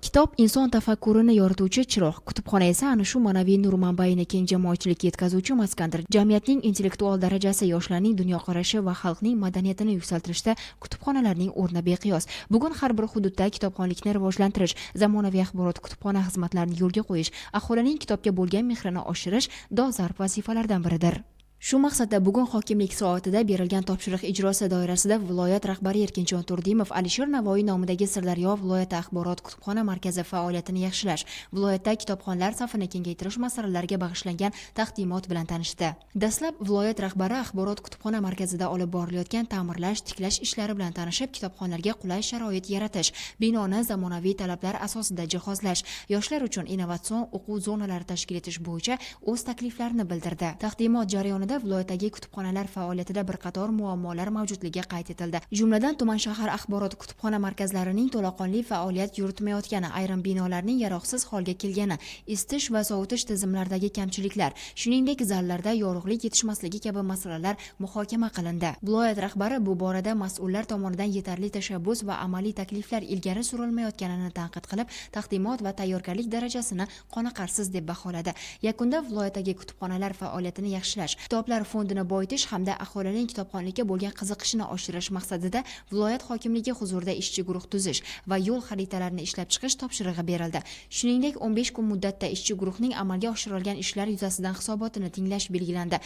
Kitob inson tafakkurini yorituvchi chiroq, kutubxona esa ana shu ma'naviy nur manbaini keng jamoatchilikka yetkazuvchi maskandir. Jamiyatning intellektual darajasi, yoshlarning dunyoqarashi va xalqning madaniyatini yuksaltirishda kutubxonalarning o'rni beqiyos. Bugun har bir hududda kitobxonlikni rivojlantirish, zamonaviy axborot kutubxona xizmatlarini yo'lga qo'yish, aholining kitobga bo'lgan mehrini oshirish dolzarb vazifalardan biridir. Shu maqsadda bugun hokimlik soatida berilgan topshiriq ijrosi doirasida viloyat rahbari Erkinjon Turdimov Alisher Navoiy nomidagi Sirdaryo viloyati axborot kutubxona markazi faoliyatini yaxshilash, viloyatda kitobxonlar safini kengaytirish masalalariga bag'ishlangan taqdimot bilan tanishdi. Dastlab viloyat rahbari axborot kutubxona markazida olib borilayotgan ta'mirlash, tiklash ishlari bilan tanishib, kitobxonlarga qulay sharoit yaratish, binoni zamonaviy talablar asosida jihozlash, yoshlar uchun innovatsion o'quv zonalari tashkil etish bo'yicha o'z takliflarini bildirdi. Taqdimot jarayonida viloyatdagi kutubxonalar faoliyatida bir qator muammolar mavjudligi qayd etildi. Jumladan tuman shahar axborot kutubxona markazlarining to'laqonli faoliyat yuritmayotgani, ayrim binolarning yaroqsiz holga kelgani, isitish va sovutish tizimlaridagi kamchiliklar, shuningdek zallarda yorug'lik yetishmasligi kabi masalalar muhokama qilindi. Viloyat rahbari bu borada mas'ullar tomonidan yetarli tashabbus va amaliy takliflar ilgari surilmayotganini tanqid qilib, taqdimot va tayyorgarlik darajasini qoniqarsiz deb baholadi. Yakunda viloyatdagi kutubxonalar faoliyatini yaxshilash, kitoblar fondini boyitish hamda aholining kitobxonlikka bo'lgan qiziqishini oshirish maqsadida viloyat hokimligi huzurida ishchi guruh tuzish va yo'l xaritalarini ishlab chiqish topshirig'i berildi. Shuningdek, 15 kun muddatda ishchi guruhning amalga oshirilgan ishlar yuzasidan hisobotini tinglash belgilandi.